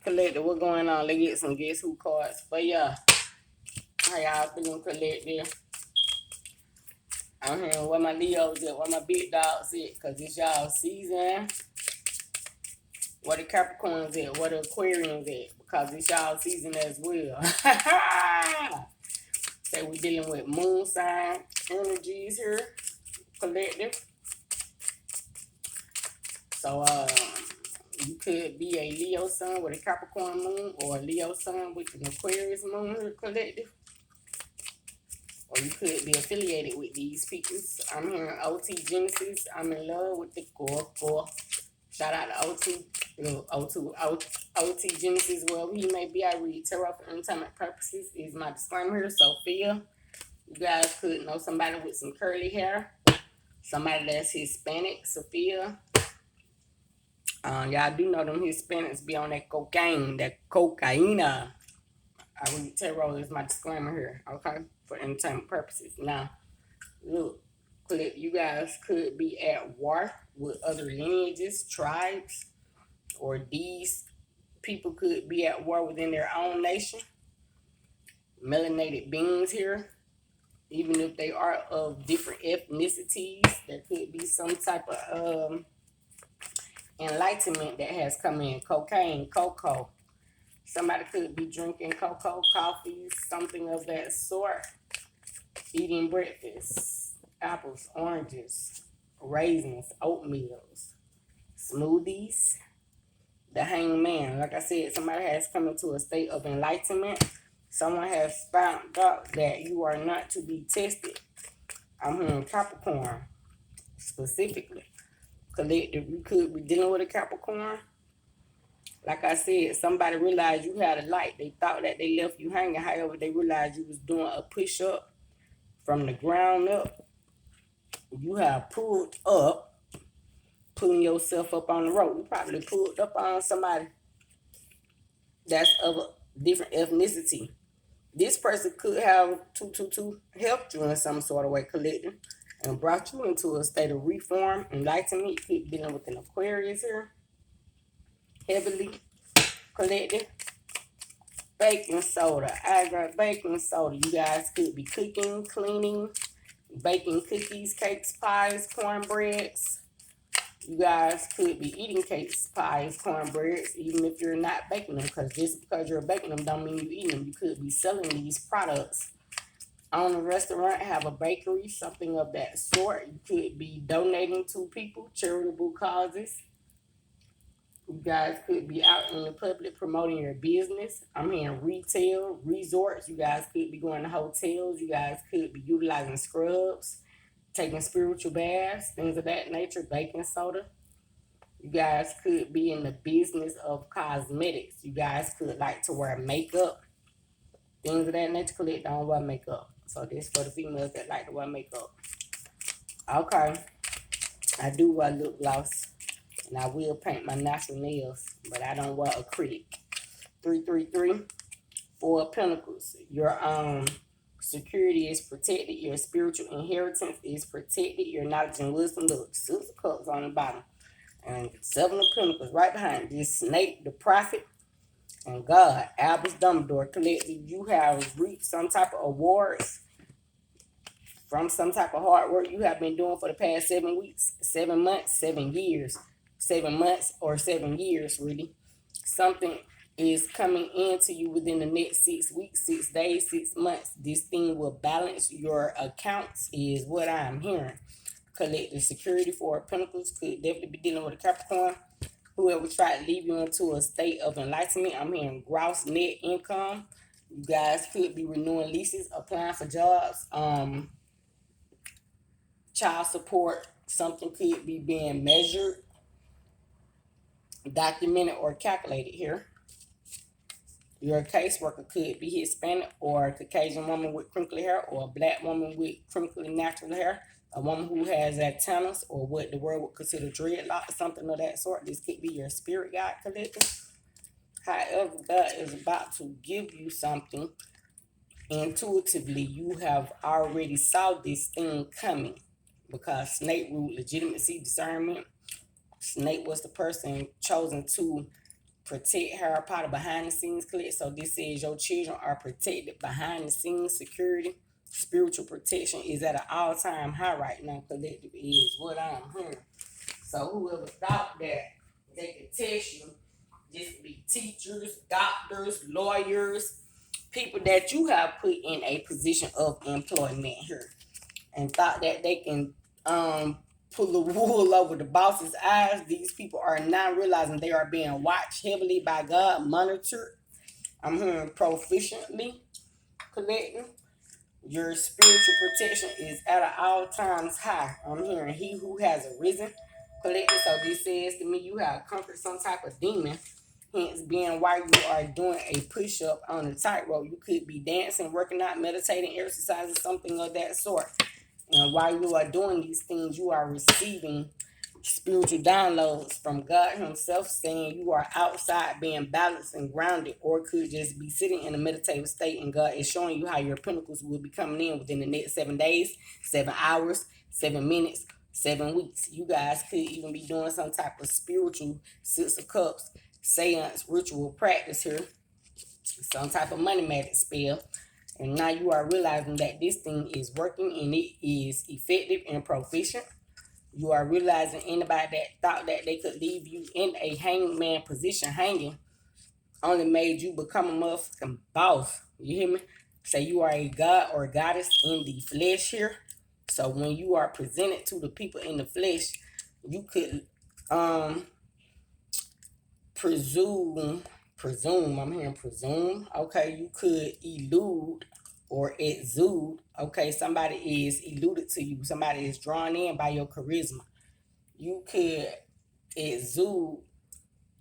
Collective, what going on? Let's get some Guess Who cards. But yeah, how y'all feeling, Collective? I'm hearing where my Leos at, where my big dogs at, because it's y'all season. Where the Capricorns at, where the Aquarians at, because it's y'all season as well. So we dealing with moon sign energies here, Collective. So you could be a Leo sun with a Capricorn moon, or a Leo sun with an Aquarius moon here, Collective. Or you could be affiliated with these people. I'm hearing OT Genesis. I'm in love with the core. Shout out to OT Genesis. Wherever he may be, I read tarot for entertainment purposes. Is my disclaimer here. Sophia, you guys could know somebody with some curly hair. Somebody that's Hispanic. Sophia. Y'all do know them Hispanics be on that cocaine, that cocaina. I read tarot is my disclaimer here, okay? For entertainment purposes. Now, look, you guys could be at war with other lineages, tribes, or these people could be at war within their own nation. Melanated beings here, even if they are of different ethnicities, there could be some type of enlightenment that has come in. Cocaine, cocoa. Somebody could be drinking cocoa, coffee, something of that sort. Eating breakfast, apples, oranges, raisins, oatmeals, smoothies. The hangman, like I said, somebody has come into a state of enlightenment. Someone has found out that you are not to be tested. I'm hearing Capricorn specifically. Collective, you could be dealing with a Capricorn. Like I said, somebody realized you had a light. They thought that they left you hanging. However, they realized you was doing a push-up from the ground up. You have pulled up, pulling yourself up on the rope. You probably pulled up on somebody that's of a different ethnicity. This person could have 222 helped you in some sort of way, Collective, and brought you into a state of reform, enlightenment. You keep dealing with an Aquarius here, heavily, Collective. Baking soda. I got baking soda. You guys could be cooking, cleaning, baking cookies, cakes, pies, cornbreads. You guys could be eating cakes, pies, cornbreads, even if you're not baking them. Because just because you're baking them don't mean you eating them. You could be selling these products. Own a restaurant, have a bakery, something of that sort. You could be donating to people, charitable causes. You guys could be out in the public promoting your business. I'm hearing retail, resorts. You guys could be going to hotels. You guys could be utilizing scrubs, taking spiritual baths, things of that nature, baking soda. You guys could be in the business of cosmetics. You guys could like to wear makeup, things of that nature. Collect don't wear makeup. So this for the females that like to wear makeup. Okay. I do wear lip gloss. And I will paint my natural nails, but I don't wear acrylic. 333, 4 of Pentacles. Your security is protected. Your spiritual inheritance is protected. Your knowledge and wisdom. Look, 6 of Cups on the bottom. And 7 of Pentacles right behind. This Snake, the Prophet, and God, Albus Dumbledore. Collective, you have reaped some type of awards from some type of hard work you have been doing for the past 7 weeks, 7 months, 7 years. 7 months or 7 years, really. Something is coming into you within the next 6 weeks, 6 days, 6 months. This thing will balance your accounts is what I'm hearing. Collective security for Pentacles could definitely be dealing with a Capricorn. Whoever tried to leave you into a state of enlightenment, I'm hearing gross net income. You guys could be renewing leases, applying for jobs, child support. Something could be being measured, documented, or calculated here. Your caseworker could be Hispanic or a Caucasian woman with crinkly hair, or a black woman with crinkly natural hair, a woman who has antennas or what the world would consider dreadlocks, something of that sort. This could be your spirit guide, Collective. However, God is about to give you something intuitively. You have already saw this thing coming, because Snake ruled legitimacy, discernment. Snake was the person chosen to protect Harry Potter behind the scenes clip. So this says your children are protected behind the scenes. Security, spiritual protection is at an all-time high right now. Collective is what I'm hearing. So whoever thought that they could test you, this could be teachers, doctors, lawyers, people that you have put in a position of employment here, and thought that they can pull the wool over the boss's eyes. These people are not realizing they are being watched heavily by God, monitored. I'm hearing proficiently, collecting. Your spiritual protection is at an all times high. I'm hearing he who has arisen, collected. So this says to me you have conquered some type of demon. Hence, being while you are doing a push-up on the tightrope, you could be dancing, working out, meditating, exercising, something of that sort. And while you are doing these things, you are receiving spiritual downloads from God Himself, saying you are outside being balanced and grounded, or could just be sitting in a meditative state, and God is showing you how your pinnacles will be coming in within the next 7 days, 7 hours, 7 minutes, 7 weeks. You guys could even be doing some type of spiritual Six of Cups seance ritual practice here, some type of money magic spell. And now you are realizing that this thing is working and it is effective and proficient. You are realizing anybody that thought that they could leave you in a hangman position hanging only made you become a motherfucking boss. You hear me? Say you are a god or a goddess in the flesh here. So when you are presented to the people in the flesh, you could presume, I'm hearing presume, okay, you could elude or exude, okay, somebody is eluded to you, somebody is drawn in by your charisma. You could exude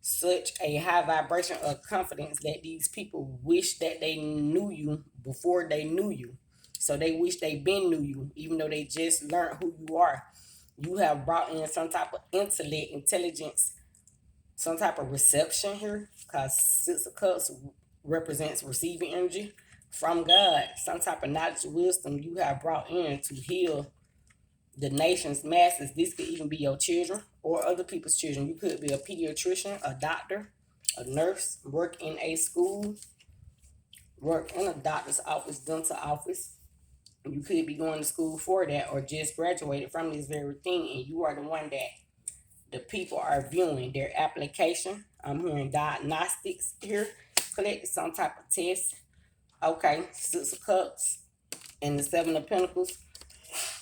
such a high vibration of confidence that these people wish that they knew you before they knew you. So they wish they been knew you, even though they just learned who you are. You have brought in some type of intellect, intelligence, some type of reception here, because Six of Cups represents receiving energy from God. Some type of knowledge, wisdom you have brought in to heal the nation's masses. This could even be your children or other people's children. You could be a pediatrician, a doctor, a nurse, work in a school, work in a doctor's office, dental office. You could be going to school for that or just graduated from this very thing, and you are the one that the people are viewing their application. I'm hearing diagnostics here, collected some type of test. Okay, Six of Cups and the Seven of Pentacles.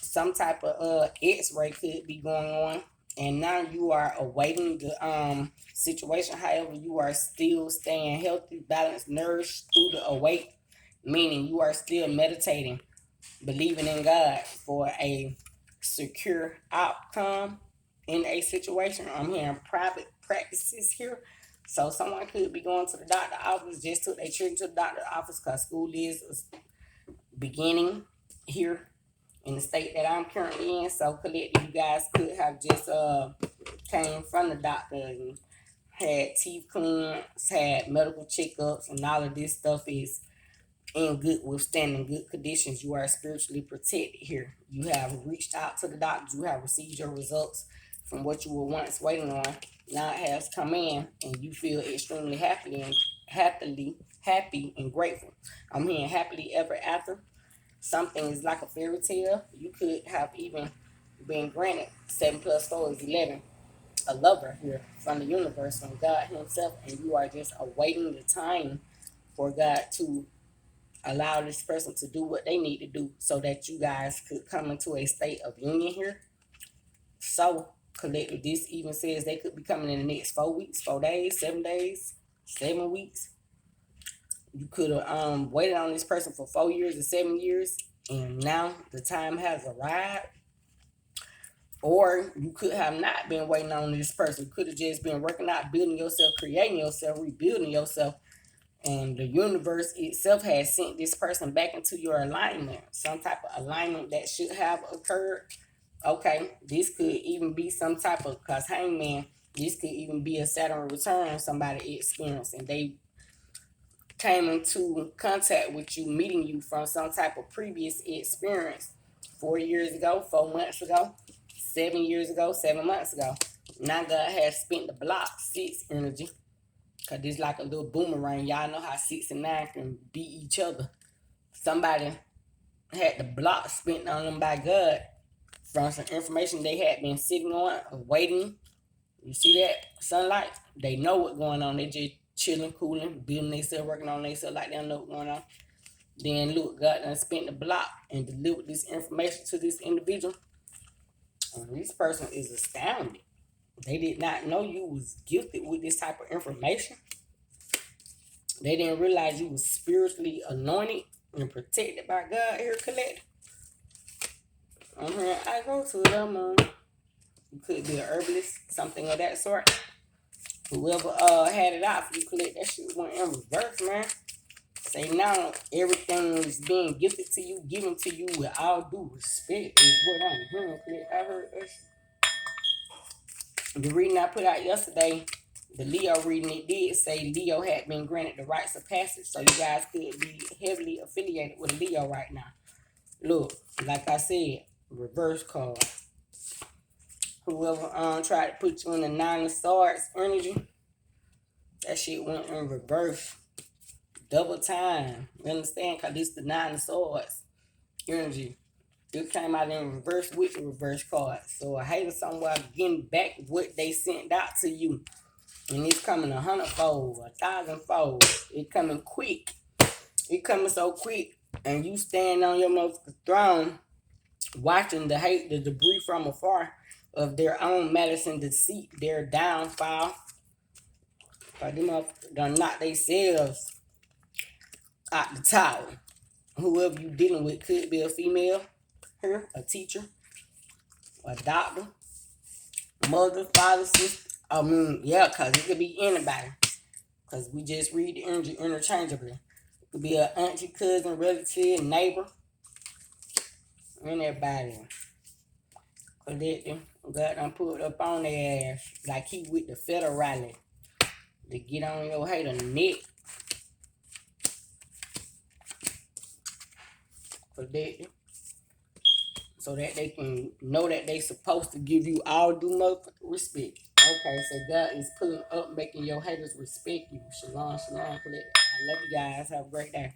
Some type of X-ray could be going on, and now you are awaiting the situation. However, you are still staying healthy, balanced, nourished through the await, meaning you are still meditating, believing in God for a secure outcome in a situation. I'm hearing private practices here. So someone could be going to the doctor office, just took their children to the doctor office because school is beginning here in the state that I'm currently in. So collectively, you guys could have just came from the doctor and had teeth cleans, had medical checkups, and all of this stuff is in good withstanding good conditions. You are spiritually protected here. You have reached out to the doctor. You have received your results from what you were once waiting on. Now it has come in, and you feel extremely happy and grateful. I'm hearing happily ever after. Something is like a fairy tale. You could have even been granted 7 plus 4 is 11. A lover here from the universe, from God Himself, and you are just awaiting the time for God to allow this person to do what they need to do so that you guys could come into a state of union here. So, collective, this even says they could be coming in the next 4 weeks, 4 days, 7 days, 7 weeks. You could have waited on this person for 4 years or 7 years, and now the time has arrived. Or you could have not been waiting on this person. You could have just been working out, building yourself, creating yourself, rebuilding yourself. And the universe itself has sent this person back into your alignment. Some type of alignment that should have occurred. Okay, this could even be some type of, because Hangman, this could even be a Saturn return somebody experienced. And they came into contact with you, meeting you from some type of previous experience 4 years ago, 4 months ago, 7 years ago, 7 months ago. Now God has spent the block 6 energy, Cause it's like a little boomerang. Y'all know how 6 and 9 can beat each other. Somebody had the block spent on them by God from some information they had been sitting on, waiting. You see that sunlight? They know what's going on. They just chilling, cooling, building themselves, working on themselves like they don't know what's going on. Then look, God done spent the block and delivered this information to this individual. And this person is astounded. They did not know you was gifted with this type of information. They didn't realize you was spiritually anointed and protected by God here, collect. I go to them. You could be an herbalist, something of that sort. Whoever had it out for you, collect, that shit went in reverse, man. Say now everything is being gifted to you, given to you with all due respect is what I'm hearing, collect. I heard that shit. The reading I put out yesterday, the Leo reading, it did say Leo had been granted the rites of passage, so you guys could be heavily affiliated with Leo right now. Look, like I said, reverse card. Whoever tried to put you in the 9 of Swords energy, that shit went in reverse. Double time. You understand? Because this is the 9 of Swords energy. It came out in reverse with the reverse card. So a hater somewhere getting back what they sent out to you. And it's coming 100-fold, 1,000-fold. It coming quick. It coming so quick. And you stand on your motherfucking throne watching the hate, the debris from afar of their own malice and deceit, their downfall. Because them motherfuckers done knock themselves out the tower. Whoever you dealing with could be a female here, a teacher, a doctor, mother, father, sister. I mean, yeah, because it could be anybody. Because we just read the energy interchangeably. It could be an auntie, cousin, relative, neighbor, anybody. Collecting. God done put up on their ass like he with the federal rally to get on your hater neck. Collecting. So that they can know that they supposed to give you all due motherfucking respect. Okay, so God is pulling up, making your haters respect you. Shalom, shalom, collect. I love you guys. Have a great day.